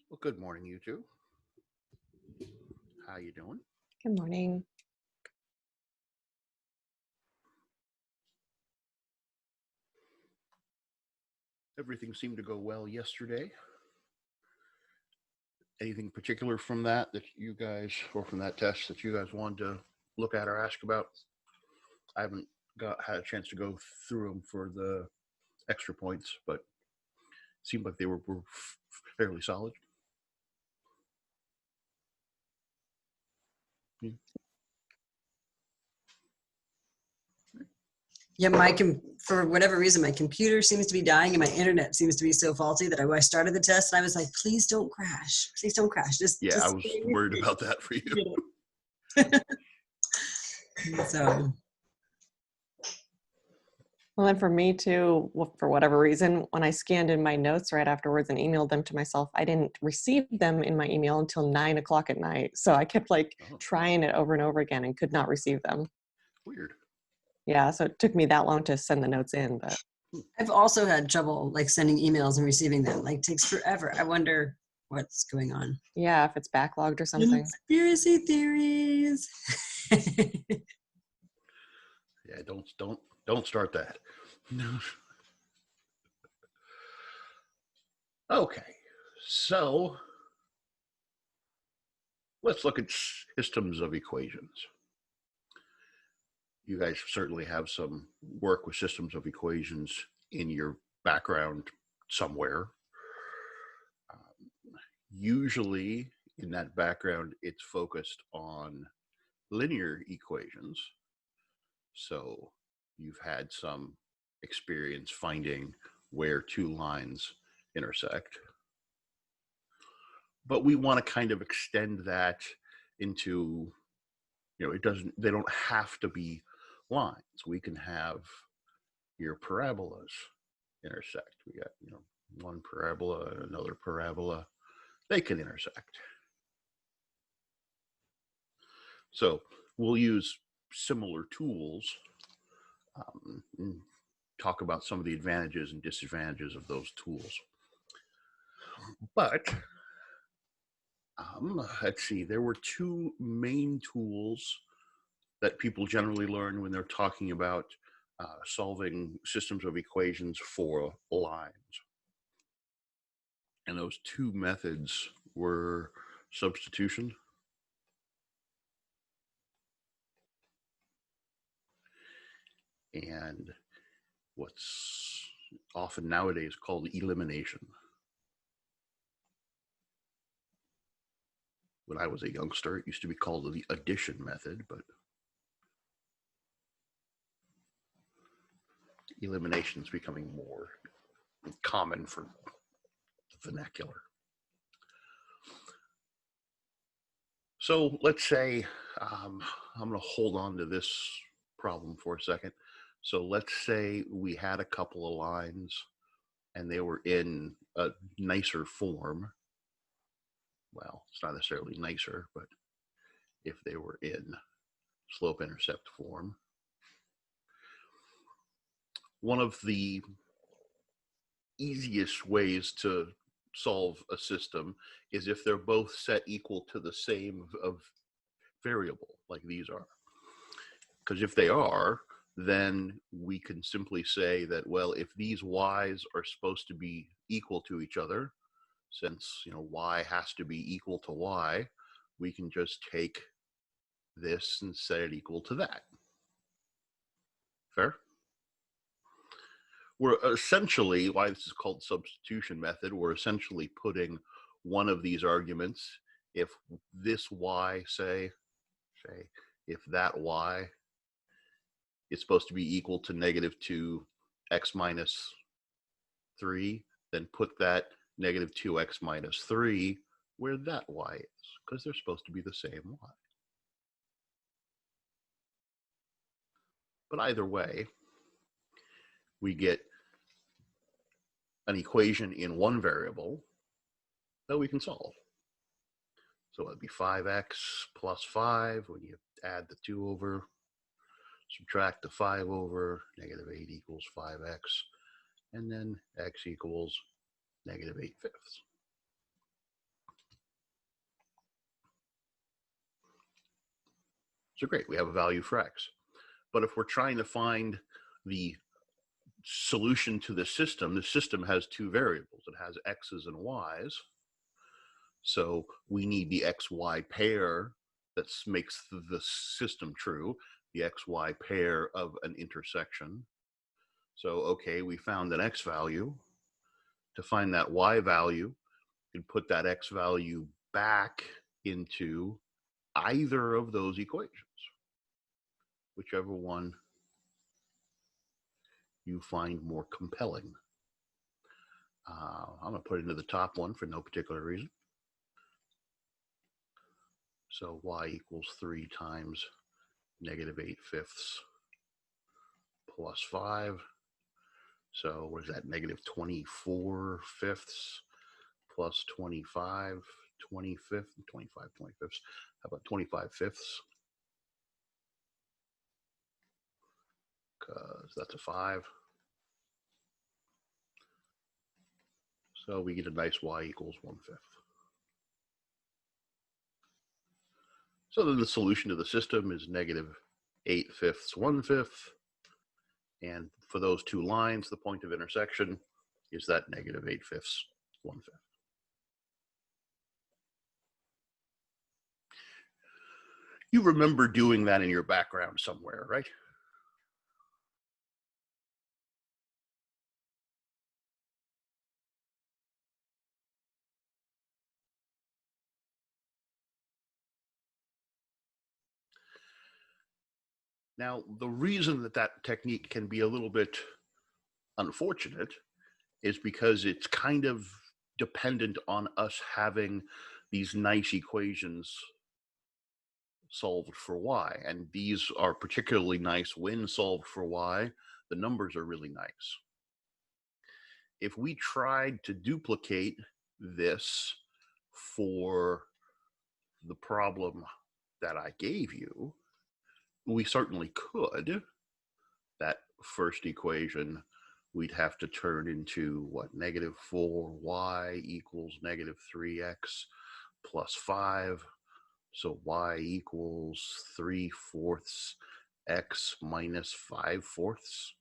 Well, good morning, you two. How you doing? Good morning. Everything seemed to go well yesterday. Anything particular from that you guys, or from that test that you guys wanted to look at or ask about? I haven't had a chance to go through them for the extra points, but it seemed like they were fairly solid. Yeah, for whatever reason, my computer seems to be dying and my internet seems to be so faulty that I started the test and I was like, please don't crash. Please don't crash. I was worried about that for you. So. Well, and for me too, for whatever reason, when I scanned in my notes right afterwards and emailed them to myself, I didn't receive them in my email until 9 o'clock at night. So I kept trying it over and over again and could not receive them. Weird. Yeah, so it took me that long to send the notes in, but I've also had trouble sending emails and receiving them. It takes forever. I wonder what's going on. Yeah, if it's backlogged or something. Conspiracy theories. Yeah, don't start that. Okay, so let's look at systems of equations. You guys certainly have some work with systems of equations in your background somewhere. Usually in that background, it's focused on linear equations. So you've had some experience finding where two lines intersect. But we want to kind of extend that into, they don't have to be lines. We can have your parabolas intersect. We got, one parabola and another parabola. They can intersect. So we'll use similar tools and talk about some of the advantages and disadvantages of those tools. But let's see, there were two main tools that people generally learn when they're talking about solving systems of equations for lines. And those two methods were substitution and what's often nowadays called elimination. When I was a youngster, it used to be called the addition method, but elimination is becoming more common for the vernacular. So let's say, I'm going to hold on to this problem for a second. So let's say we had a couple of lines and they were in a nicer form. Well, it's not necessarily nicer, but if they were in slope-intercept form. One of the easiest ways to solve a system is if they're both set equal to the same of variable, like these are. Because if they are, then we can simply say that, well, if these y's are supposed to be equal to each other, since y has to be equal to y, we can just take this and set it equal to that. Fair? We're essentially, why this is called substitution method, we're essentially putting one of these arguments, if this y, say if that y is supposed to be equal to -2 x minus 3, then put that -2 x minus 3 where that y is, because they're supposed to be the same y. But either way, we get an equation in one variable that we can solve. So it'd be 5x plus 5 when you add the 2 over, subtract the 5 over, -8 equals 5x, and then x equals -8/5. So great, we have a value for x. But if we're trying to find the solution to the system has two variables. It has x's and y's. So we need the xy pair that makes the system true, the xy pair of an intersection. So, okay, we found an x value. To find that y value, you can put that x value back into either of those equations, whichever one you find more compelling. I'm going to put it into the top one for no particular reason. So y equals 3 times -8/5 plus 5. So what is that? -24/5 plus 25 25 25/25. How about 25/5? Because that's a 5. So we get a nice y equals 1/5. So then the solution to the system is -8/5 1/5. And for those two lines, the point of intersection is that -8/5 1/5. You remember doing that in your background somewhere, right? Now, the reason that that technique can be a little bit unfortunate is because it's kind of dependent on us having these nice equations solved for y. And these are particularly nice when solved for y. The numbers are really nice. If we tried to duplicate this for the problem that I gave you, we certainly could. That first equation we'd have to turn into what? -4y equals -3x plus 5. So y equals 3/4 x minus 5/4.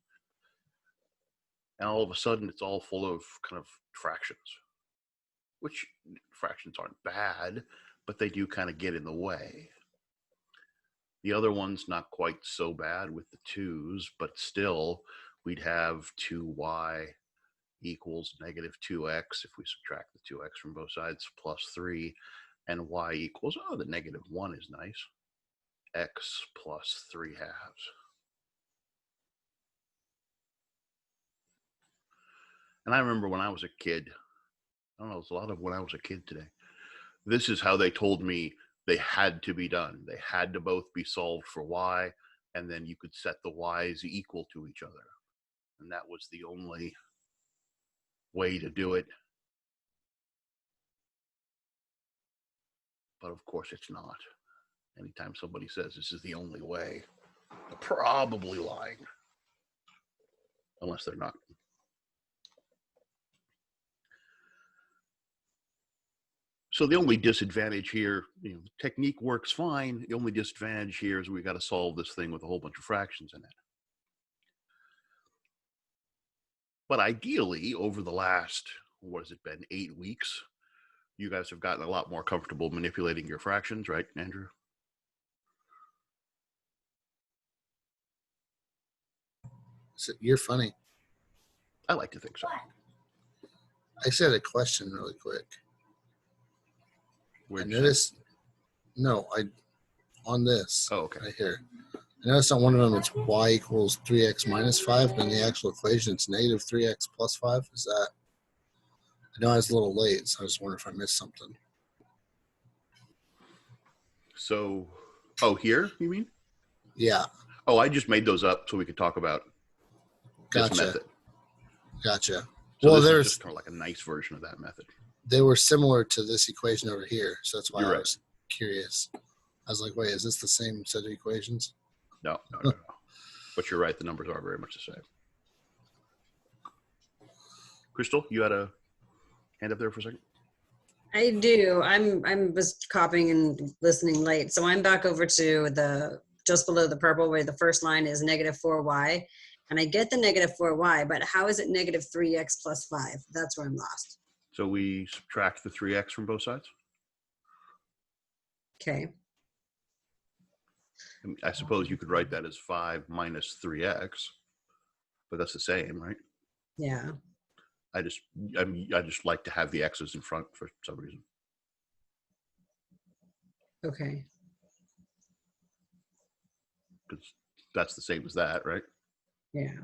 And all of a sudden it's all full of kind of fractions, which fractions aren't bad, but they do kind of get in the way. The other one's not quite so bad with the 2's, but still we'd have 2y equals -2x if we subtract the 2x from both sides plus 3, and y equals, oh, the -1 is nice, x plus 3/2. And I remember when I was a kid, I don't know, it's a lot of when I was a kid today, this is how they told me they had to be done. They had to both be solved for y, and then you could set the y's equal to each other. And that was the only way to do it. But of course it's not. Anytime somebody says this is the only way, they're probably lying. Unless they're not. So the only disadvantage here, the technique works fine. The only disadvantage here is we got to solve this thing with a whole bunch of fractions in it. But ideally, over the last, what has it been, 8 weeks, you guys have gotten a lot more comfortable manipulating your fractions, right, Andrew? So you're funny. I like to think so. I said a question really quick. I noticed, on this. Oh, okay. Right here. I noticed on one of them it's y equals 3x minus 5, but in the actual equation it's -3x plus 5. Is that? I know I was a little late, so I just wonder if I missed something. So, oh, here, you mean? Yeah. Oh, I just made those up so we could talk about this Gotcha. method. Gotcha. So Well, this is there's just kind of like a nice version of that method. they were similar to this equation over here, so that's why You're I right. was curious. I was like, wait, is this the same set of equations? No. But you're right, the numbers are very much the same. Crystal, you had a hand up there for a second? I do. I'm was copying and listening late, so I'm back over to the just below the purple where the first line is -4y. And I get the -4y, but how is it -3x plus 5? That's where I'm lost. So we subtract the 3x from both sides. Okay. I suppose you could write that as 5 minus 3x, but that's the same, right? Yeah. I just like to have the x's in front for some reason. Okay. Because that's the same as that, right? Yeah.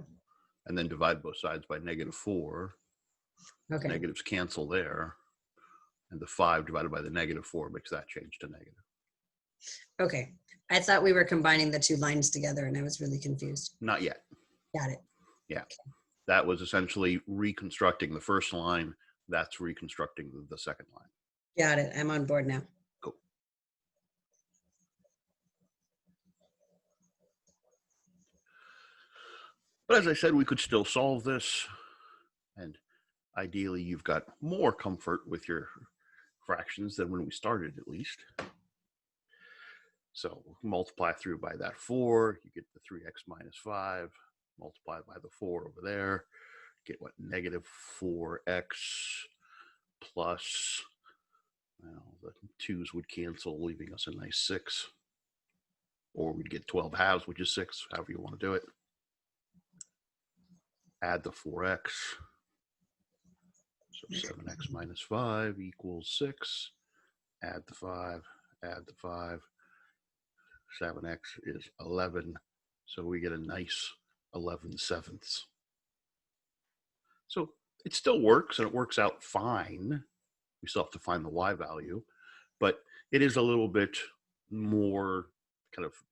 And then divide both sides by -4. Okay. Negatives cancel there. And the 5 divided by the -4 makes that change to negative. Okay. I thought we were combining the two lines together and I was really confused. Not yet. Got it. Yeah. That was essentially reconstructing the first line. That's reconstructing the second line. Got it. I'm on board now. Cool. But as I said, we could still solve this. And ideally, you've got more comfort with your fractions than when we started, at least. So multiply through by that 4, you get the 3x minus 5, multiply by the 4 over there, get what, -4x plus, well, the 2's would cancel, leaving us a nice 6. Or we'd get 12 halves, which is 6, however you want to do it. Add the 4x. So 7x minus 5 equals 6. Add the 5, add the 5. 7x is 11. So we get a nice 11/7. So it still works and it works out fine. We still have to find the y value, but it is a little bit more kind of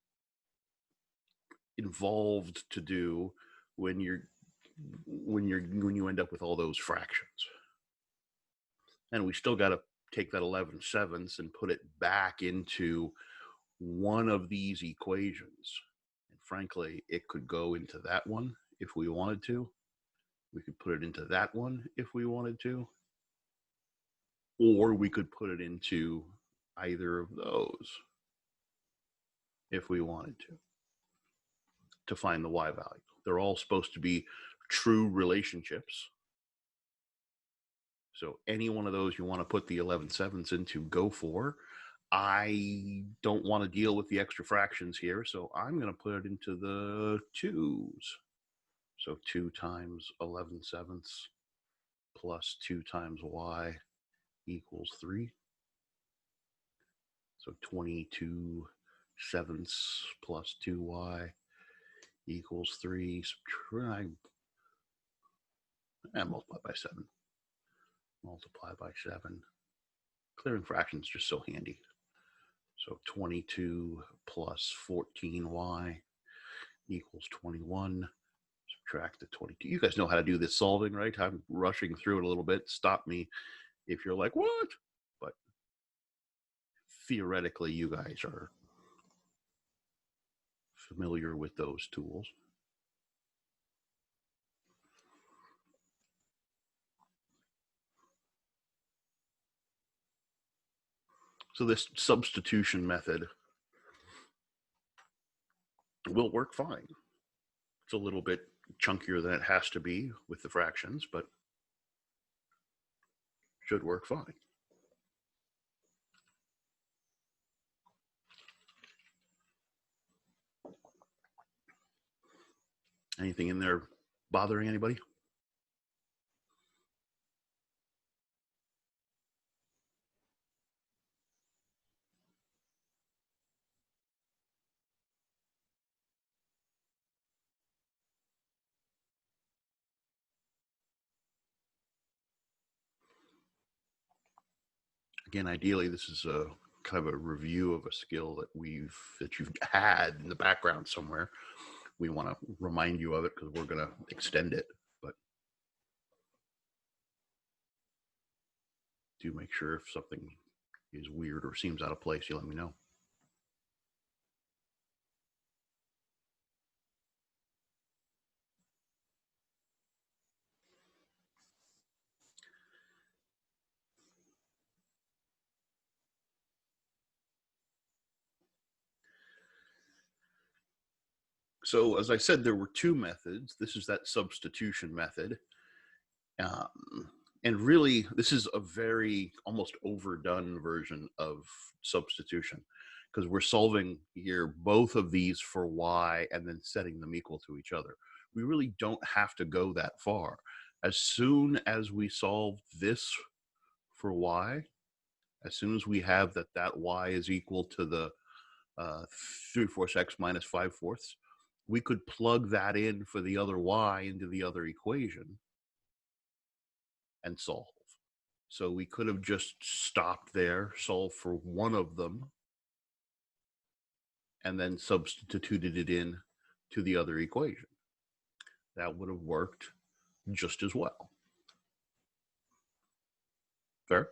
involved to do when you end up with all those fractions. And we still got to take that 11/7 and put it back into one of these equations. And frankly, it could go into that one if we wanted to. We could put it into that one if we wanted to. Or we could put it into either of those if we wanted to find the y value. They're all supposed to be true relationships. So any one of those you want to put the 11/7 into, go for. I don't want to deal with the extra fractions here, so I'm going to put it into the 2's. So 2 times 11/7 plus 2 times y equals 3. So 22/7 plus 2y equals 3. Subtract and multiply by 7. Multiply by 7. Clearing fractions is just so handy. So 22 plus 14y equals 21. Subtract the 22. You guys know how to do this solving, right? I'm rushing through it a little bit. Stop me if you're like, what? But theoretically, you guys are familiar with those tools. So this substitution method will work fine. It's a little bit chunkier than it has to be with the fractions, but should work fine. Anything in there bothering anybody? Again, ideally, this is a kind of a review of a skill that you've had in the background somewhere. We want to remind you of it because we're going to extend it, but do make sure if something is weird or seems out of place, you let me know. So as I said, there were two methods. This is that substitution method. And really, this is a very almost overdone version of substitution because we're solving here both of these for y and then setting them equal to each other. We really don't have to go that far. As soon as we solve this for y, as soon as we have that y is equal to the 3/4 x minus 5/4, we could plug that in for the other y into the other equation and solve. So we could have just stopped there, solved for one of them, and then substituted it in to the other equation. That would have worked just as well. Fair?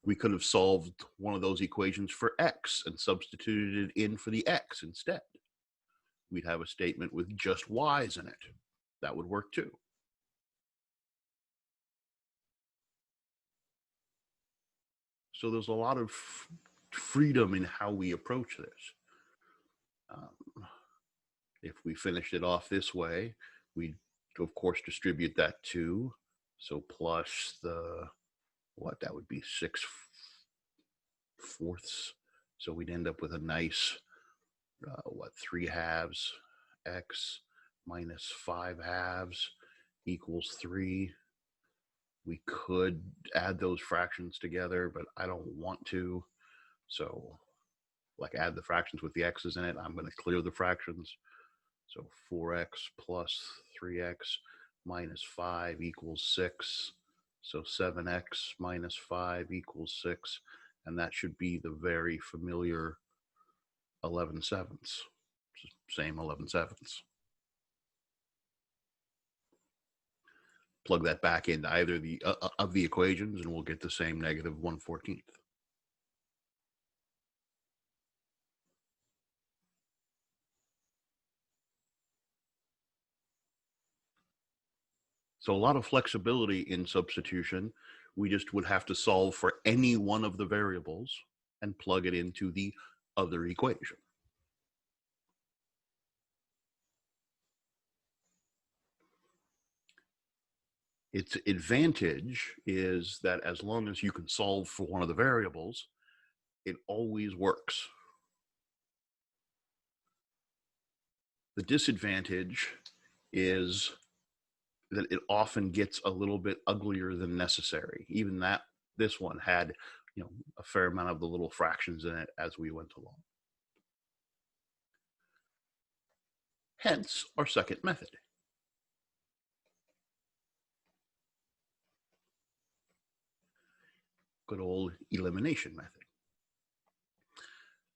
We could have solved one of those equations for x and substituted it in for the x instead. We'd have a statement with just y's in it. That would work too. So there's a lot of freedom in how we approach this. If we finished it off this way, we'd of course distribute that too. So plus the, what that would be 6/4. So we'd end up with a nice, 3/2 x minus 5/2 equals 3. We could add those fractions together, but I don't want to. So like add the fractions with the x's in it. I'm going to clear the fractions. So 4x plus 3x minus 5 equals 6. So 7x minus 5 equals 6. And that should be the very familiar 11/7. Same 11/7. Plug that back into either the of the equations and we'll get the same negative 1/14. So a lot of flexibility in substitution. We just would have to solve for any one of the variables and plug it into the other equation. Its advantage is that as long as you can solve for one of the variables, it always works. The disadvantage is that it often gets a little bit uglier than necessary. Even this one had, a fair amount of the little fractions in it as we went along. Hence our second method. Good old elimination method.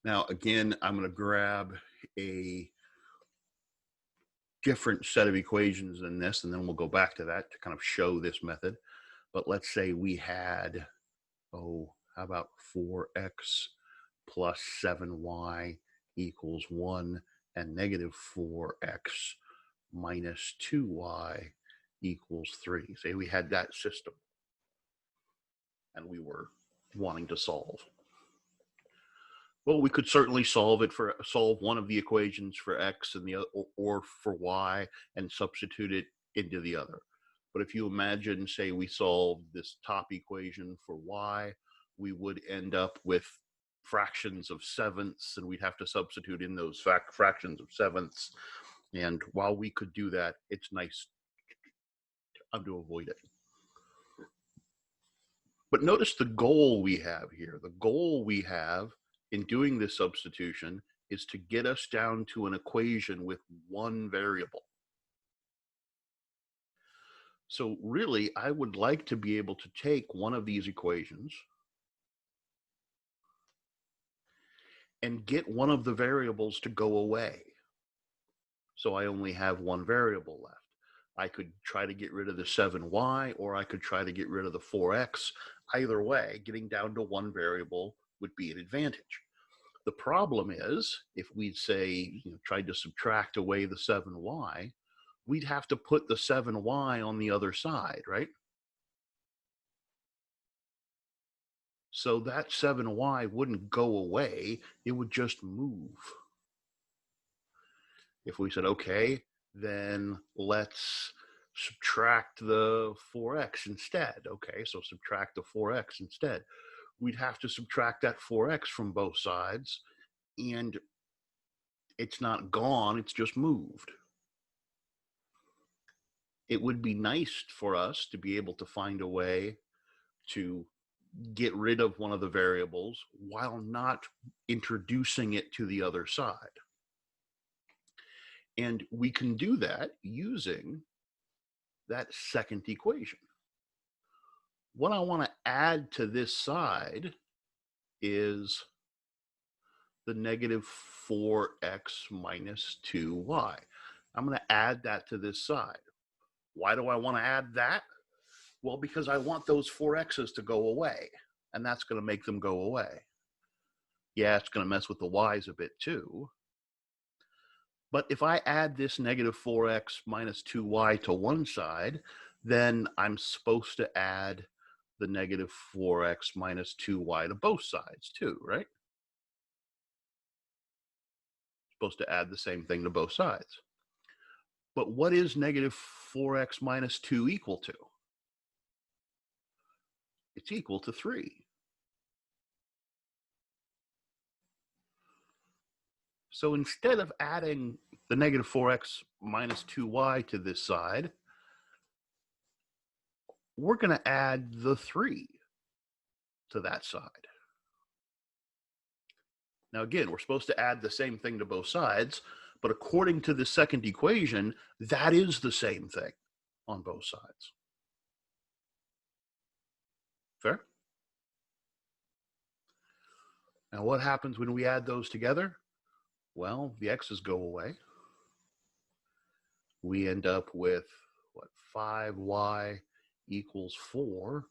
Now, again, I'm going to grab a different set of equations than this, and then we'll go back to that to kind of show this method. But let's say we had, how about 4x plus 7y equals 1 and negative 4x minus 2y equals 3. Say we had that system and we were wanting to solve. Well, we could certainly solve one of the equations for x and the other, or for y, and substitute it into the other. But if you imagine, say, we solved this top equation for y, we would end up with fractions of sevenths, and we'd have to substitute in those fractions of sevenths. And while we could do that, it's nice to avoid it. But notice the goal we have here. The goal we have in doing this substitution is to get us down to an equation with one variable. So really, I would like to be able to take one of these equations and get one of the variables to go away. So I only have one variable left. I could try to get rid of the 7y, or I could try to get rid of the 4x. Either way, getting down to one variable would be an advantage. The problem is, if we'd say, tried to subtract away the 7y, we'd have to put the 7y on the other side, right? So that 7y wouldn't go away, it would just move. If we said, okay, then let's subtract the 4x instead. Okay, so subtract the 4x instead. We'd have to subtract that 4x from both sides, and it's not gone, it's just moved. It would be nice for us to be able to find a way to get rid of one of the variables while not introducing it to the other side. And we can do that using that second equation. What I want to add to this side is the negative 4x minus 2y. I'm going to add that to this side. Why do I want to add that? Well, because I want those 4x's to go away, and that's going to make them go away. Yeah, it's going to mess with the y's a bit too. But if I add this negative 4x minus 2y to one side, then I'm supposed to add the negative 4x minus 2y to both sides too, right? Supposed to add the same thing to both sides. But what is negative 4x minus 2 equal to? It's equal to 3. So instead of adding the negative 4x minus 2y to this side, we're going to add the 3 to that side. Now again, we're supposed to add the same thing to both sides, but according to the second equation, that is the same thing on both sides. Fair? Now what happens when we add those together? Well, the x's go away. We end up with, what, 5y equals 4,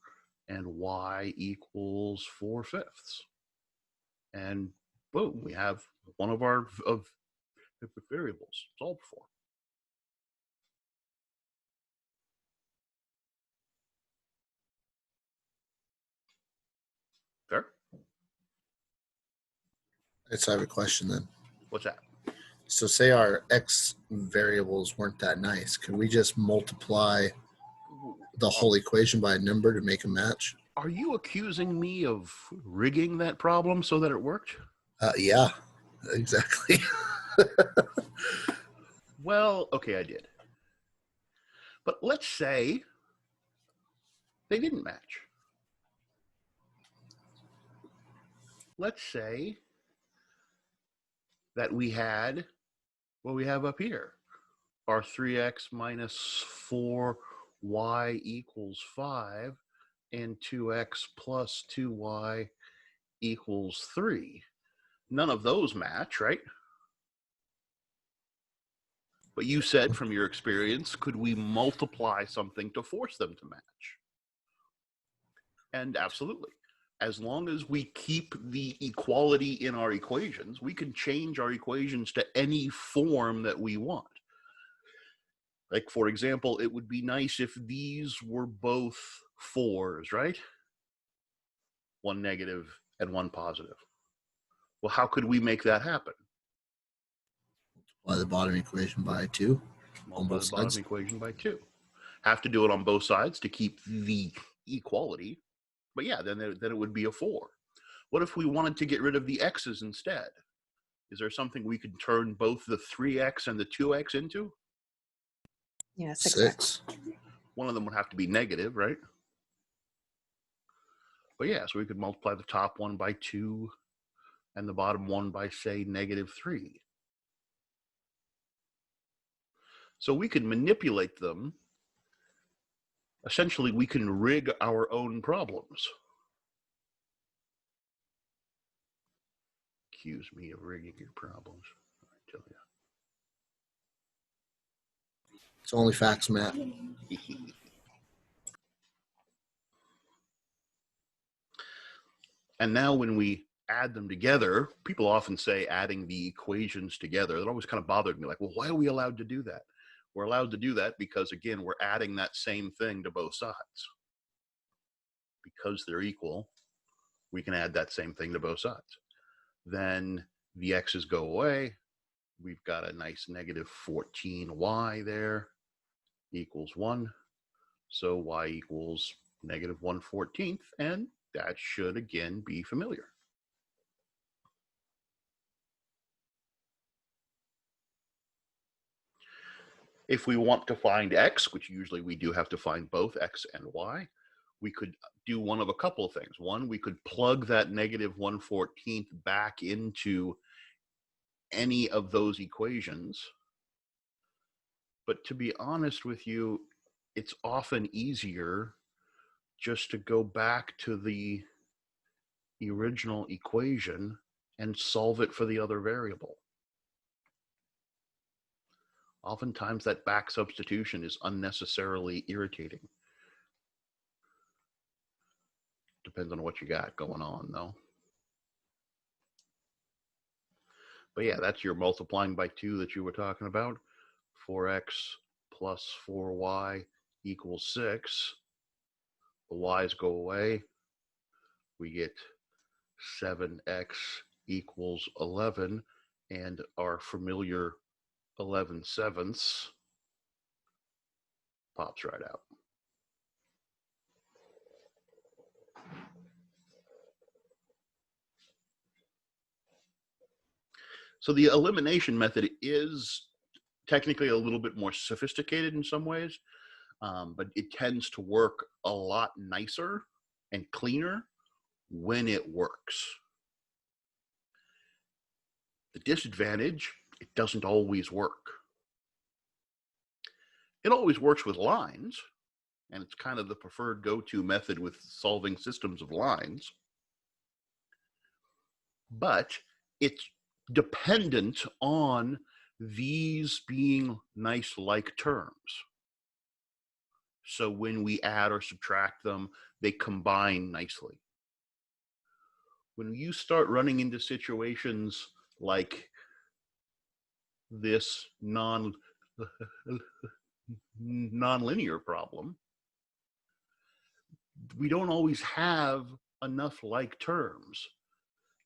and y equals 4/5. And boom, we have one of our variables solved for. Fair? I have a question then. What's that? So say our x variables weren't that nice. Could we just multiply the whole equation by a number to make a match? Are you accusing me of rigging that problem so that it worked? Yeah, exactly. Well, okay, I did. But let's say they didn't match. Let's say that we had what we have up here. Our 3x minus 4y equals 5 and 2x plus 2y equals 3. None of those match, right? But you said from your experience, could we multiply something to force them to match? And absolutely. As long as we keep the equality in our equations, we can change our equations to any form that we want. Like, for example, it would be nice if these were both 4s, right? One negative and one positive. Well, how could we make that happen? Multiply the bottom equation by 2 on Multiply both the bottom sides. equation by 2. Have to do it on both sides to keep the equality. But yeah, then it would be a 4. What if we wanted to get rid of the x's instead? Is there something we could turn both the 3x and the 2x into? Yeah, 6. One of them would have to be negative, right? But yeah, so we could multiply the top one by 2 and the bottom one by, say, negative 3. So we can manipulate them. Essentially, we can rig our own problems. Accuse me of rigging your problems, I tell It's only facts, Matt. you. And now when we add them together, people often say adding the equations together. It always kind of bothered me, like, well, why are we allowed to do that? We're allowed to do that because, again, we're adding that same thing to both sides. Because they're equal, we can add that same thing to both sides. Then the x's go away, we've got a nice negative 14y there equals 1. So y equals negative 1/14, and that should again be familiar. If we want to find x, which usually we do have to find both x and y, we could do one of a couple of things. One, we could plug that negative 1/14 back into any of those equations. But to be honest with you, it's often easier just to go back to the original equation and solve it for the other variable. Oftentimes that back substitution is unnecessarily irritating. Depends on what you got going on though. But yeah, that's your multiplying by 2 that you were talking about. 4x plus 4y equals 6. The y's go away. We get 7x equals 11, and our familiar 11/7 pops right out. So the elimination method is technically a little bit more sophisticated in some ways, but it tends to work a lot nicer and cleaner when it works. The disadvantage, it doesn't always work. It always works with lines, and it's kind of the preferred go-to method with solving systems of lines. But it's dependent on these being nice like terms. So when we add or subtract them, they combine nicely. When you start running into situations like this nonlinear problem, we don't always have enough like terms.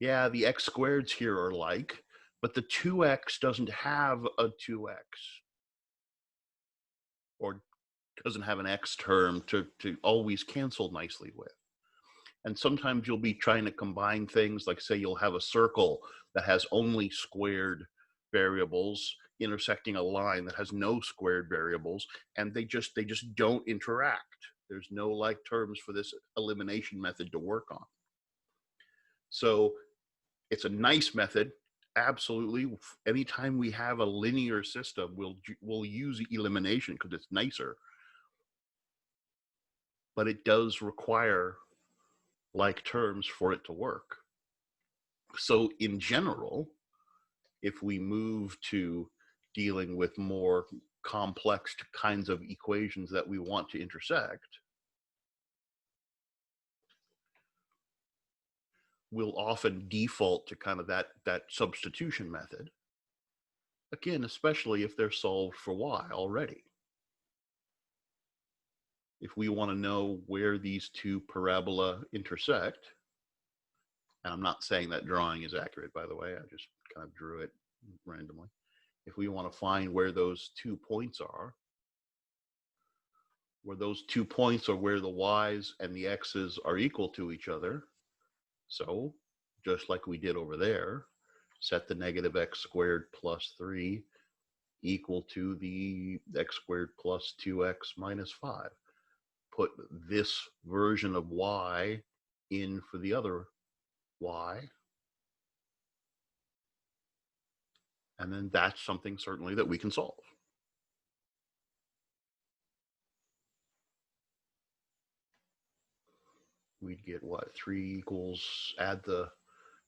Yeah, the x squareds here are like, but the 2x doesn't have a 2x, or doesn't have an x term to always cancel nicely with. And sometimes you'll be trying to combine things, like say you'll have a circle that has only squared variables intersecting a line that has no squared variables, and they just don't interact. There's no like terms for this elimination method to work on. So it's a nice method. Absolutely. Anytime we have a linear system, we'll use elimination because it's nicer. But it does require like terms for it to work. So in general, if we move to dealing with more complex kinds of equations that we want to intersect, we'll often default to kind of that substitution method. Again, especially if they're solved for y already. If we want to know where these two parabola intersect, and I'm not saying that drawing is accurate, by the way, I just kind of drew it randomly. If we want to find where those 2 points are, where those 2 points are where the y's and the x's are equal to each other, so just like we did over there, set the negative x squared plus 3 equal to the x squared plus 2x minus 5. Put this version of y in for the other y. And then that's something certainly that we can solve. We'd get what? 3 equals, add the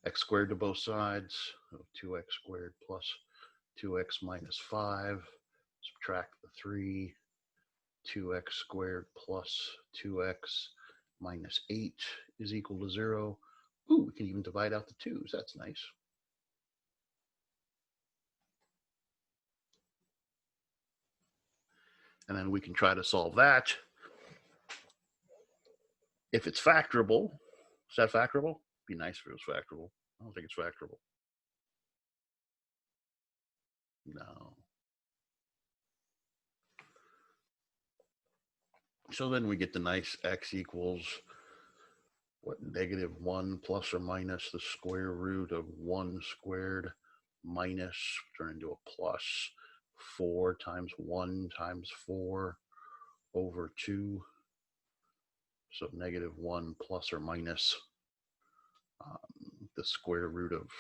x squared to both sides, so 2x squared plus 2x minus 5, subtract the 3, 2x squared plus 2x minus 8 is equal to 0. Ooh, we can even divide out the 2's. That's nice. And then we can try to solve that. If it's factorable, is that factorable? Be nice if it was factorable. I don't think it's factorable. No. So then we get the nice x equals what, -1 plus or minus the square root of 1 squared minus, turn into a plus 4 times 1 times 4 over 2. So -1 plus or minus the square root of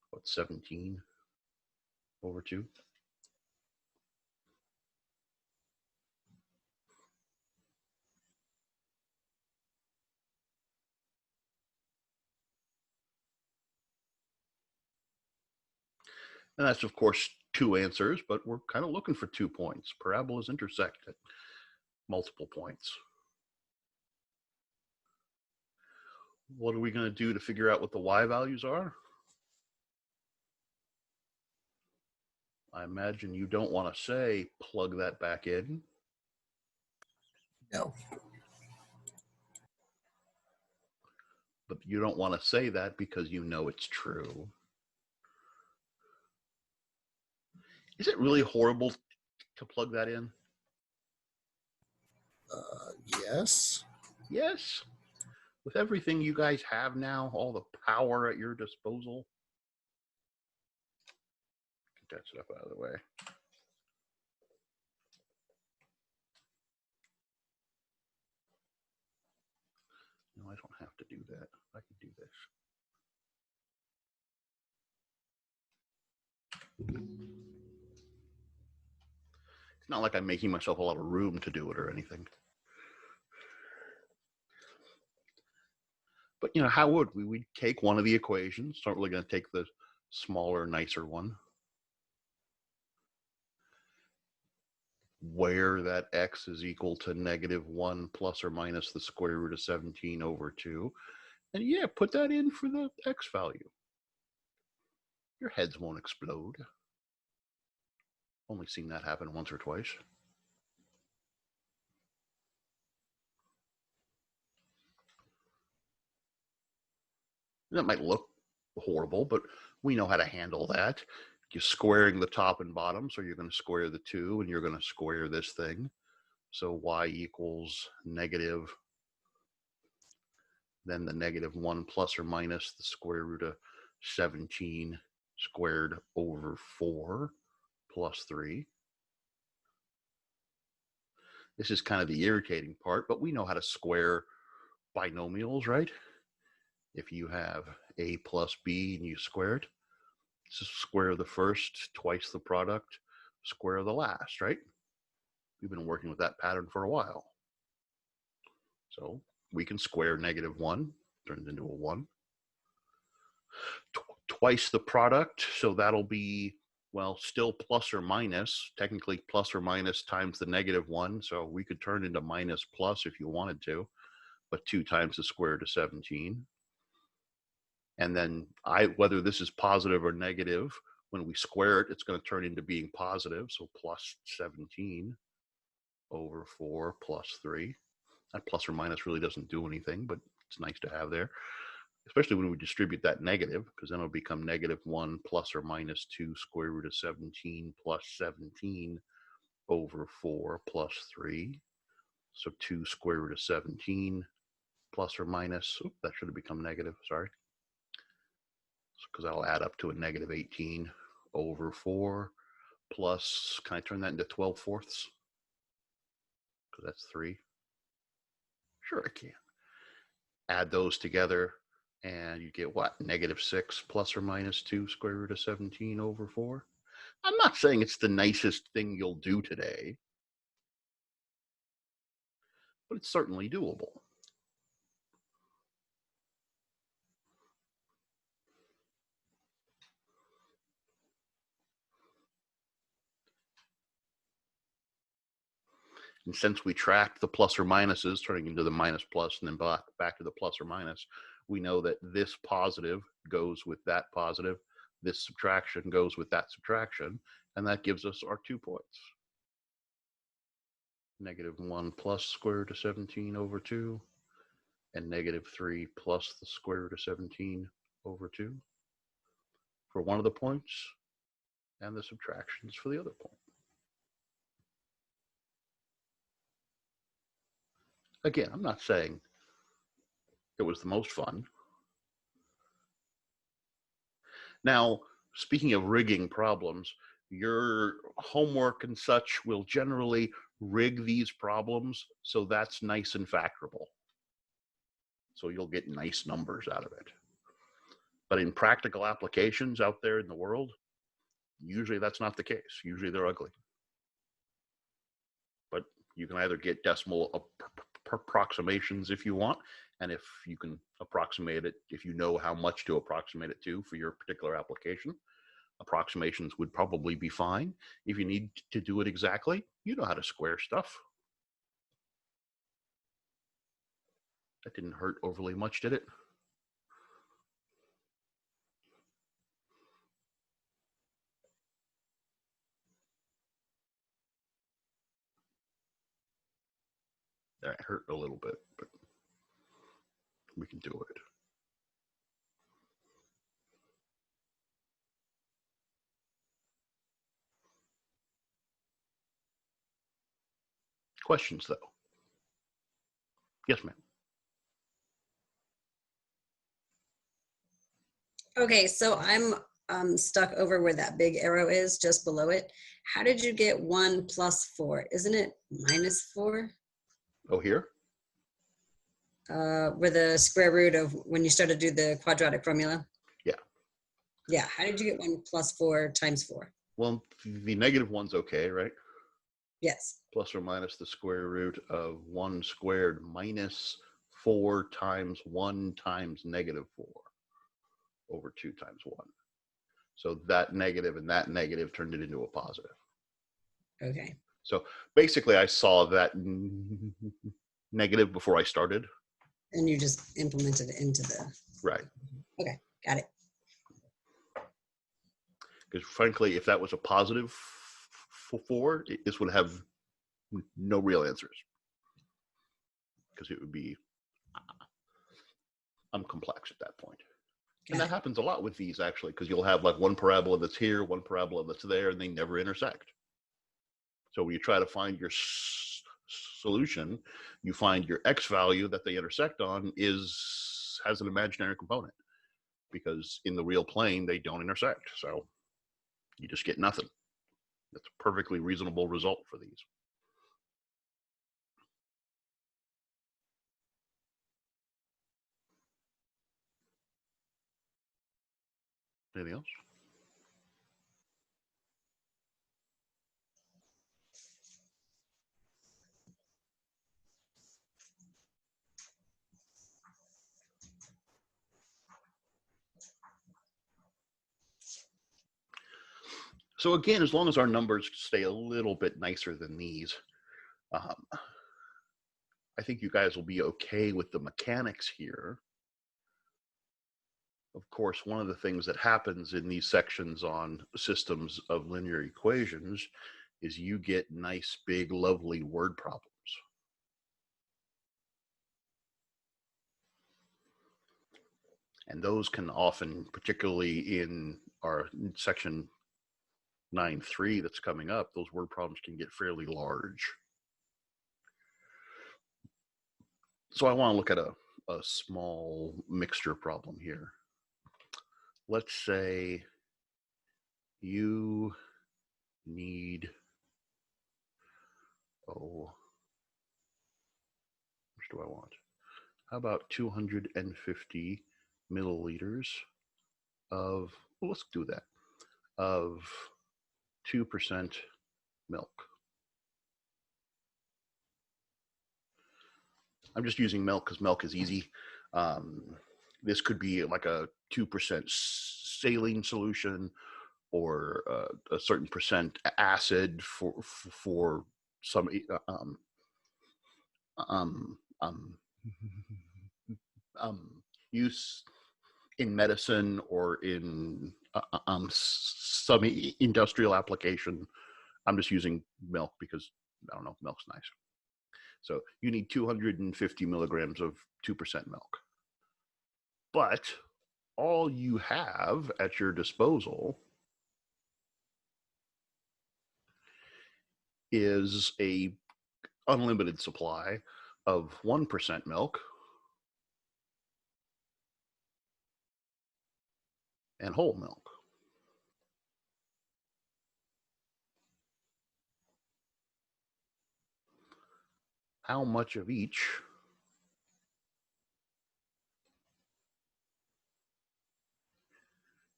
what, 17 over 2. And that's, of course, 2 answers, but we're kind of looking for 2 points. Parabolas intersect at multiple points. What are we going to do to figure out what the y values are? I imagine you don't want to say plug that back in. No. But you don't want to say that because you know it's true. Is it really horrible to plug that in? Yes. Yes. With everything you guys have now, all the power at your disposal. Get that stuff out of the way. No, I don't have to do that. I can do this. It's not like I'm making myself a lot of room to do it or anything. But, you know, how would we? We'd take one of the equations. Not really going to take the smaller, nicer one. Where that x is equal to -1 plus or minus the square root of 17 over 2. And yeah, put that in for the x value. Your heads won't explode. Only seen that happen once or twice. That might look horrible, but we know how to handle that. You're squaring the top and bottom, so you're going to square the 2, and you're going to square this thing. So y equals negative, then the -1 plus or minus the square root of 17 squared over 4 plus 3. This is kind of the irritating part, but we know how to square binomials, right? If you have a plus b and you square it, so square the first, twice the product, square the last, right? We've been working with that pattern for a while. So we can square -1, turns into a 1. Twice the product, so that'll be, well, still plus or minus, technically plus or minus times the -1, so we could turn into minus plus if you wanted to, but 2 times the square root of 17. And then whether this is positive or negative, when we square it, it's going to turn into being positive, so plus 17 over 4 plus 3. That plus or minus really doesn't do anything, but it's nice to have there, especially when we distribute that negative, because then it'll become -1 plus or minus 2 square root of 17 plus 17 over 4 plus 3. So 2 square root of 17 plus or minus, that should have become negative, sorry. Because that'll add up to a -18 over 4 plus, can I turn that into 12/4? Because that's 3. Sure I can. Add those together and you get what? -6 plus or minus 2 square root of 17 over 4. I'm not saying it's the nicest thing you'll do today, but it's certainly doable. And since we tracked the plus or minuses, turning into the minus plus and then back to the plus or minus, we know that this positive goes with that positive, this subtraction goes with that subtraction, and that gives us our 2 points. -1 plus square root of 17 over 2, and -3 plus the square root of 17 over 2. For one of the points, and the subtractions for the other point. Again, I'm not saying it was the most fun. Now, speaking of rigging problems, your homework and such will generally rig these problems, so that's nice and factorable. So you'll get nice numbers out of it. But in practical applications out there in the world, usually that's not the case. Usually they're ugly. But you can either get decimal approximations if you want, and if you can approximate it, if you know how much to approximate it to for your particular application, approximations would probably be fine. If you need to do it exactly, you know how to square stuff. That didn't hurt overly much, did it? That hurt a little bit, but we can do it. Questions, though? Yes, ma'am. Okay, so I'm stuck over where that big arrow is, just below it. How did you get 1 plus 4? Isn't it minus 4? Oh, here? Where the square root of when you start to do the quadratic formula? Yeah. Yeah, how did you get 1 plus 4 times 4? Well, the negative one's okay, right? Yes. Plus or minus the square root of 1 squared minus 4 times 1 times negative 4 over 2 times 1. So that negative and that negative turned it into a positive. Okay. So basically I saw that negative before I started. And you just implemented it into the... Right. Okay, got it. Because frankly, if that was a positive 4, this would have no real answers. Because it would be complex at that point. And that happens a lot with these, actually, because you'll have like one parabola that's here, one parabola that's there, and they never intersect. So when you try to find your solution, you find your x value that they intersect on has an imaginary component, because in the real plane, they don't intersect. So you just get nothing. That's a perfectly reasonable result for these. Anything else? So again, as long as our numbers stay a little bit nicer than these, I think you guys will be okay with the mechanics here. Of course, one of the things that happens in these sections on systems of linear equations is you get nice, big, lovely word problems. And those can often, particularly in our section 9.3 that's coming up, those word problems can get fairly large. So I want to look at a small mixture problem here. Let's say you need, how much do I want? How about 250 milliliters of, well, let's do that, of 2% milk. I'm just using milk because milk is easy. This could be like a 2% saline solution, or a certain percent acid for some use in medicine or in some industrial application. I'm just using milk because, I don't know, milk's nice. So you need 250 milligrams of 2% milk. But all you have at your disposal is a unlimited supply of 1% milk and whole milk. How much of each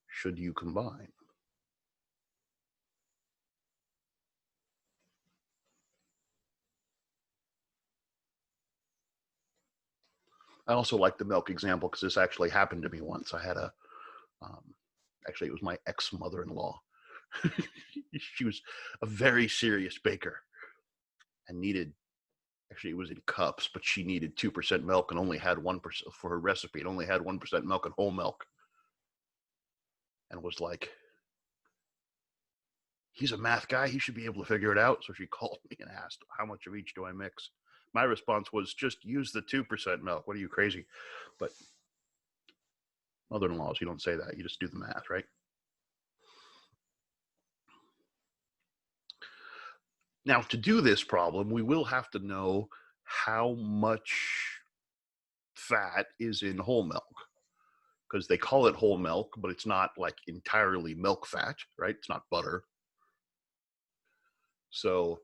should you combine? I also like the milk example because this actually happened to me once. I had actually, it was my ex-mother-in-law. She was a very serious baker and needed, actually it was in cups, but she needed 2% milk and only had 1% for her recipe. It only had 1% milk and whole milk. And was like, he's a math guy. He should be able to figure it out. So she called me and asked, how much of each do I mix? My response was, just use the 2% milk. What are you, crazy? But mother-in-laws, you don't say that. You just do the math, right? Now, to do this problem, we will have to know how much fat is in whole milk, because they call it whole milk, but it's not like entirely milk fat, right? It's not butter. So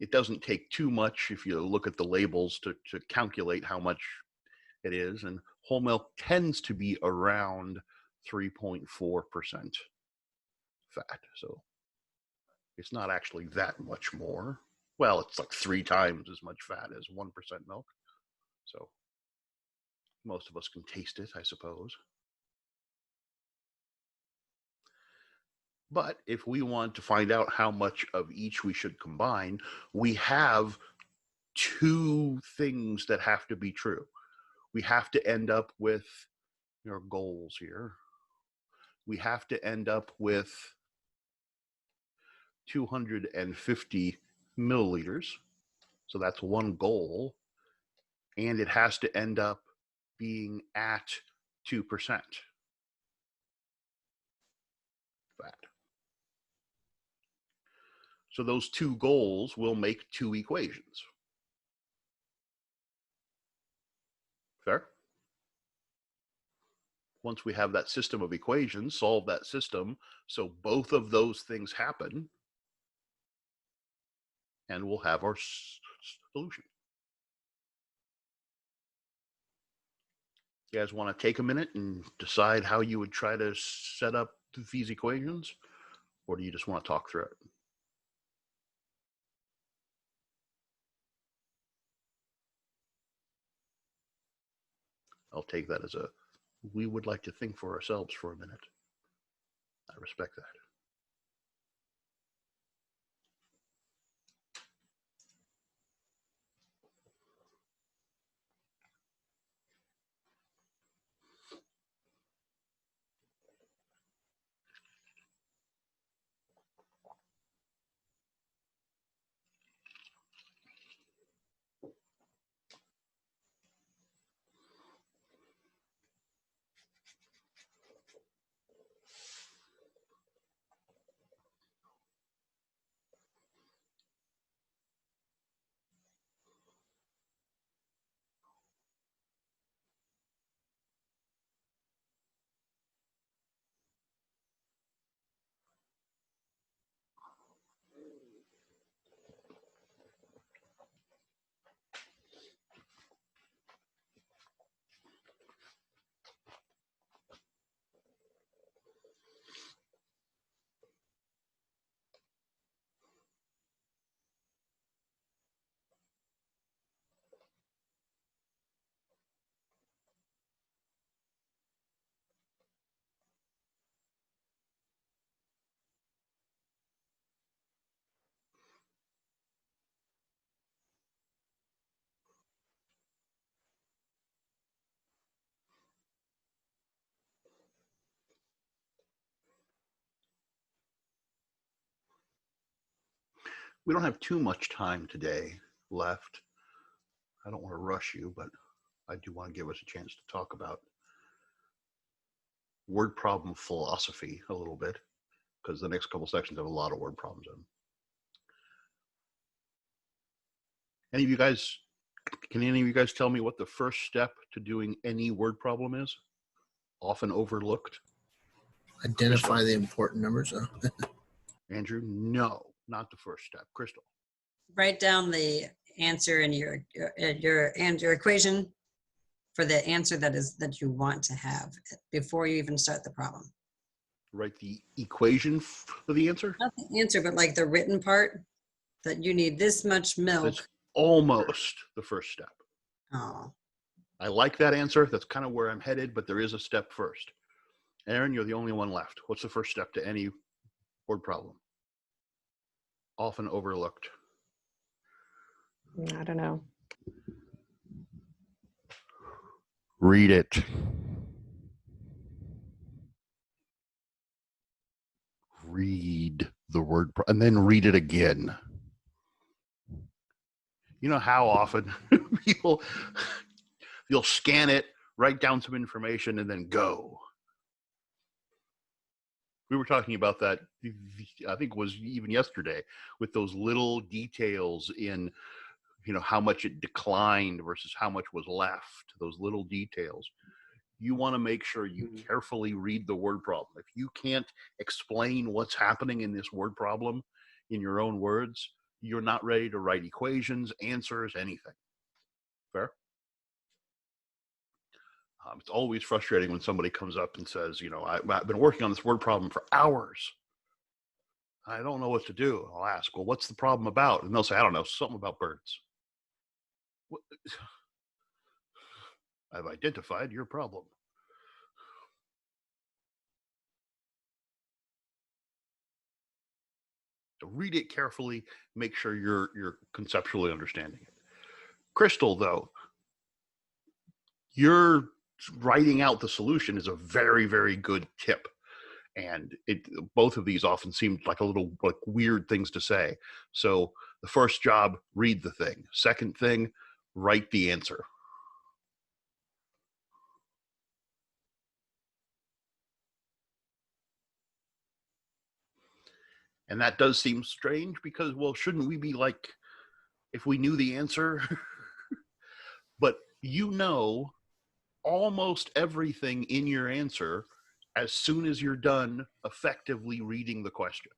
it doesn't take too much if you look at the labels to calculate how much it is. And whole milk tends to be around 3.4% fat. So it's not actually that much more. Well, it's like 3 times as much fat as 1% milk. So most of us can taste it, I suppose. But if we want to find out how much of each we should combine, we have 2 things that have to be true. We have to end up with your goals here. We have to end up with 250 milliliters. So that's one goal. And it has to end up being at 2% fat. So those 2 goals will make 2 equations. Fair? Once we have that system of equations, solve that system so both of those things happen, and we'll have our solution. You guys want to take a minute and decide how you would try to set up these equations, or do you just want to talk through it? I'll take that as a, we would like to think for ourselves for a minute. I respect that. We don't have too much time today left. I don't want to rush you, but I do want to give us a chance to talk about word problem philosophy a little bit, because the next couple sections have a lot of word problems in them. Any of you guys, can any of you guys tell me what the first step to doing any word problem is? Often overlooked. Identify the important numbers. Andrew, no, not the first step. Crystal. Write down the answer in your equation for the answer that you want to have before you even start the problem. Write the equation for the answer? Not the answer, but like the written part, that you need this much milk. That's almost the first step. Oh, I like that answer. That's kind of where I'm headed, but there is a step first. Aaron, you're the only one left. What's the first step to any word problem? Often overlooked. I don't know. Read it. Read the word and then read it again. You know how often you'll scan it, write down some information, and then go. We were talking about that, I think it was even yesterday, with those little details in, how much it declined versus how much was left, those little details. You want to make sure you carefully read the word problem. If you can't explain what's happening in this word problem in your own words, you're not ready to write equations, answers, anything. Fair? It's always frustrating when somebody comes up and says, I've been working on this word problem for hours. I don't know what to do. I'll ask, well, what's the problem about? And they'll say, I don't know, something about birds. What? I've identified your problem. So read it carefully, make sure you're conceptually understanding it. Crystal, though, you're writing out the solution is a very, very good tip. And both of these often seem like a little weird things to say. So the first job, read the thing. Second thing, write the answer. And that does seem strange because, well, shouldn't we be like, if we knew the answer? But almost everything in your answer as soon as you're done effectively reading the question.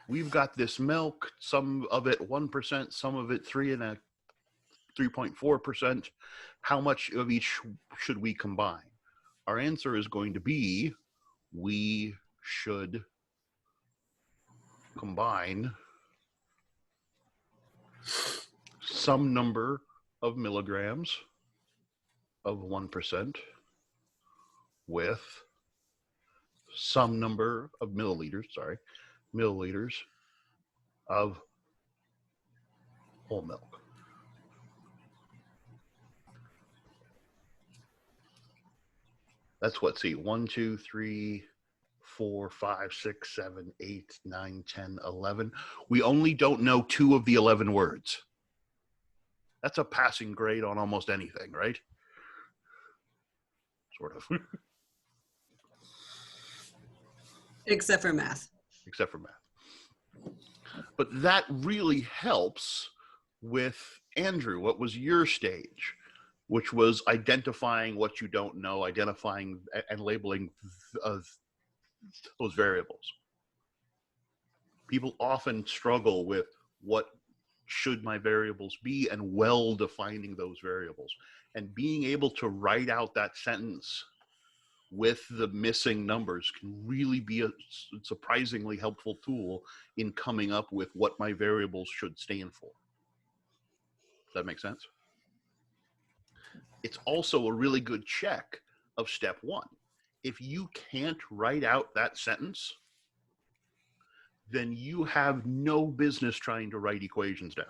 We've got this milk, some of it 1%, some of it 3.4%. How much of each should we combine? Our answer is going to be, we should combine some number of milligrams of 1% with some number of milliliters of whole milk. That's what, 1, 2, 3, 4, 5, 6, 7, 8, 9, 10, 11. We only don't know 2 of the 11 words. That's a passing grade on almost anything, right? Sort of. except for math. Except for math. But that really helps with Andrew. What was your stage? Which was identifying what you don't know, identifying and labeling those variables. People often struggle with what should my variables be and well defining those variables. And being able to write out that sentence with the missing numbers can really be a surprisingly helpful tool in coming up with what my variables should stand for. Does that make sense? It's also a really good check of step 1. If you can't write out that sentence, then you have no business trying to write equations down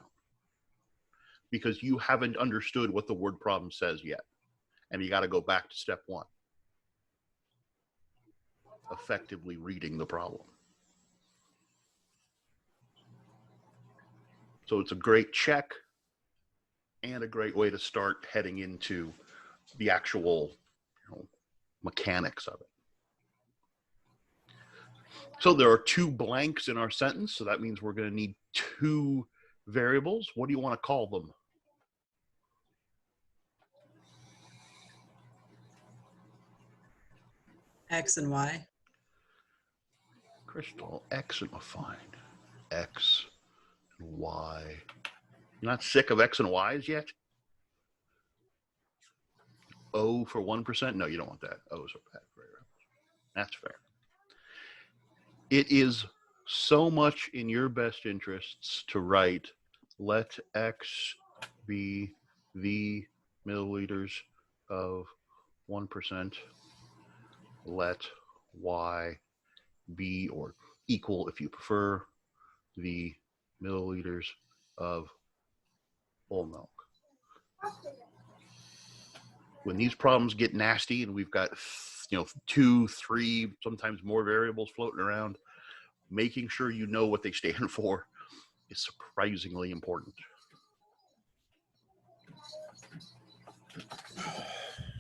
because you haven't understood what the word problem says yet. And you got to go back to step 1. Effectively reading the problem. So it's a great check and a great way to start heading into the actual mechanics of it. So there are two blanks in our sentence, so that means we're going to need two variables. What do you want to call them? X and Y. Crystal, X and fine. X and Y. You're not sick of X and Y's yet? O for 1%? No, you don't want that. O's are bad. That's fair. It is so much in your best interests to write, let X be the milliliters of 1%, let Y be, or equal if you prefer, the milliliters of whole milk. When these problems get nasty and we've got 2, 3, sometimes more variables floating around, making sure you know what they stand for is surprisingly important.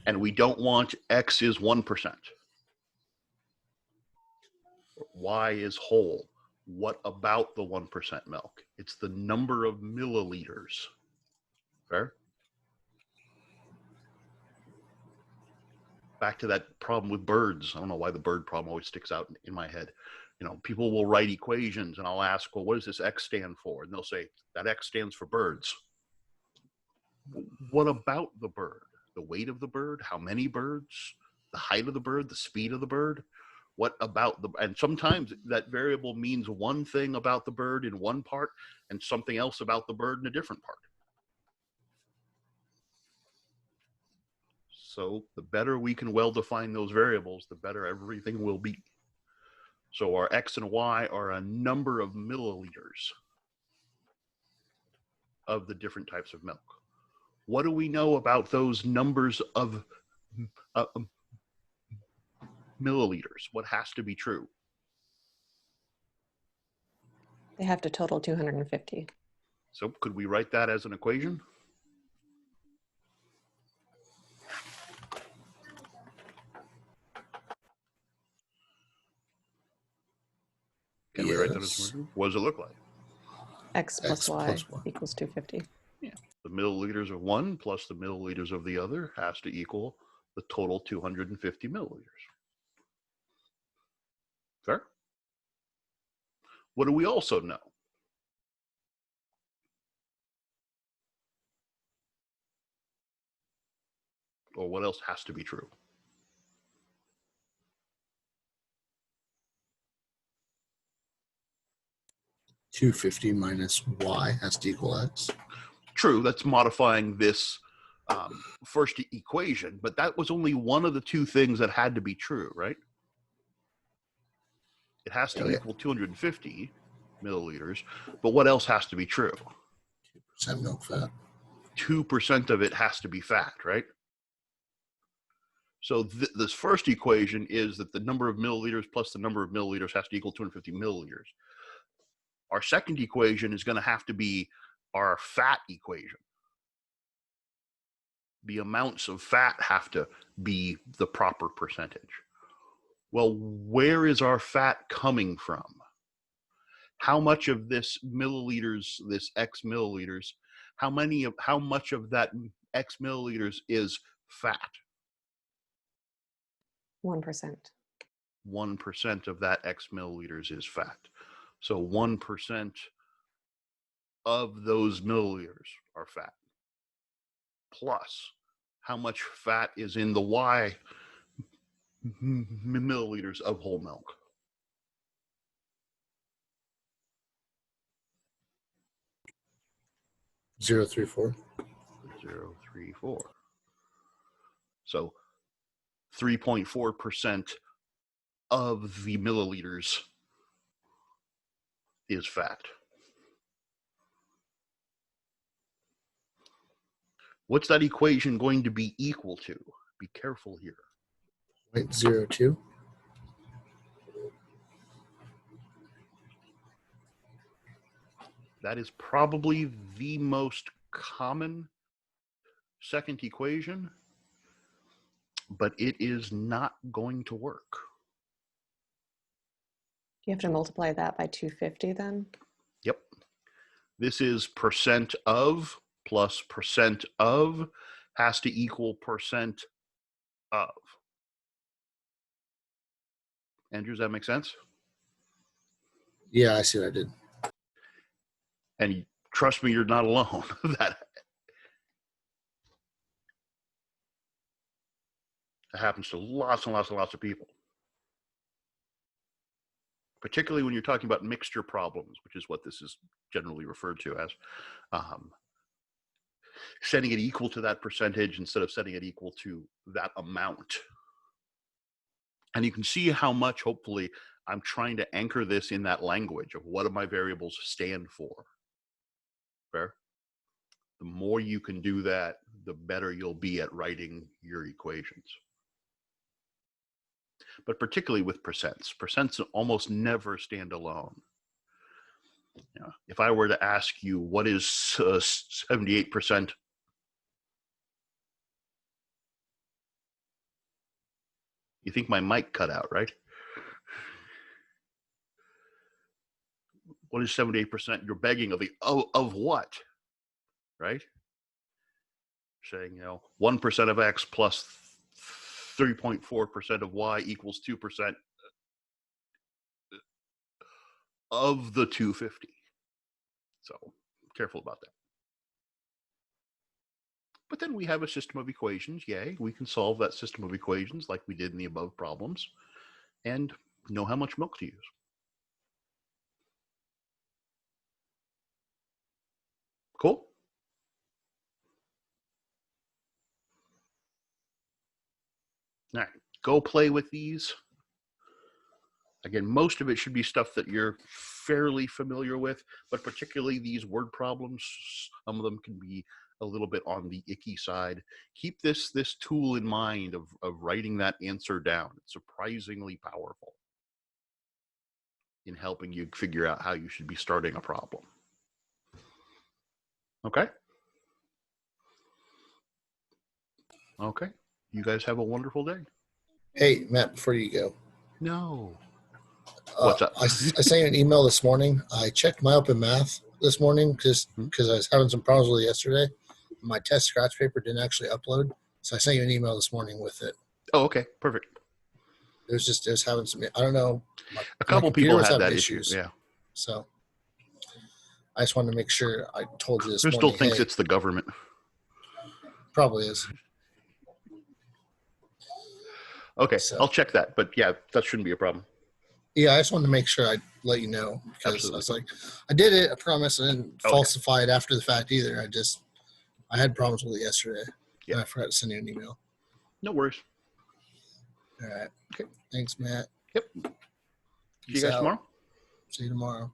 And we don't want X is 1%. Y is whole. What about the 1% milk? It's the number of milliliters. Fair? Back to that problem with birds. I don't know why the bird problem always sticks out in my head. People will write equations and I'll ask, well, what does this X stand for? And they'll say, that X stands for birds. What about the bird? The weight of the bird? How many birds? The height of the bird? The speed of the bird? What about and sometimes that variable means one thing about the bird in one part and something else about the bird in a different part. So the better we can well define those variables, the better everything will be. So our X and Y are a number of milliliters of the different types of milk. What do we know about those numbers of milliliters? What has to be true? They have to total 250. So could we write that as an equation? Can we write that as an equation? What does it look like? X plus Y equals 250. Yeah. The milliliters of one plus the milliliters of the other has to equal the total 250 milliliters. Fair? What do we also know? Or what else has to be true? $250 minus Y has to equal X. True, that's modifying this first equation, but that was only one of the two things that had to be true, right? It has to equal 250 milliliters, but what else has to be true? 2% milk fat. 2% of it has to be fat, right? So this first equation is that the number of milliliters plus the number of milliliters has to equal 250 milliliters. Our second equation is going to have to be our fat equation. The amounts of fat have to be the proper percentage. Well, where is our fat coming from? How much of this milliliters, this X milliliters, how much of that X milliliters is fat? 1%. 1% of that X milliliters is fat. So 1% of those milliliters are fat. Plus, how much fat is in the Y milliliters of whole milk? 0.34. 0.34. So 3.4% of the milliliters is fat. What's that equation going to be equal to? Be careful here. 0.02. That is probably the most common second equation, but it is not going to work. You have to multiply that by 250 then? Yep. This is percent of plus percent of has to equal percent of. Andrew, does that make sense? Yeah, I see what I did. And trust me, you're not alone. That happens to lots and lots and lots of people. Particularly when you're talking about mixture problems, which is what this is generally referred to as. Setting it equal to that percentage instead of setting it equal to that amount. And you can see how much, hopefully, I'm trying to anchor this in that language of what do my variables stand for. Fair? The more you can do that, the better you'll be at writing your equations. But particularly with percents. Percents almost never stand alone. You know, if I were to ask you, what is 78%? You think my mic cut out, right? What is 78%? You're begging of what, right? Saying, 1% of X plus 3.4% of Y equals 2% of the 250. So careful about that. But then we have a system of equations. Yay, we can solve that system of equations like we did in the above problems and know how much milk to use. Cool? All right, go play with these. Again, most of it should be stuff that you're fairly familiar with, but particularly these word problems, some of them can be a little bit on the icky side. Keep this tool in mind of writing that answer down. It's surprisingly powerful in helping you figure out how you should be starting a problem. Okay? Okay. You guys have a wonderful day. Hey, Matt, before you go. No. What's up? I sent you an email this morning. I checked my open math this morning because I was having some problems with it yesterday. My test scratch paper didn't actually upload. So I sent you an email this morning with it. Oh, okay. Perfect. It was having some, I don't know. A couple people was had having that issue. Yeah. So I just wanted to make sure I told you this Crystal morning. thinks hey, it's the government. Probably is. Okay. So. I'll check that. But yeah, that shouldn't be a problem. Yeah, I just wanted to make sure I let you know because Absolutely. I was like, I did it. I promise. I didn't falsify it after the fact either. I had problems with it yesterday. Yeah. And I forgot to send you an email. No worries. All right. Okay. Thanks, Matt. Yep. See you guys tomorrow. See you tomorrow.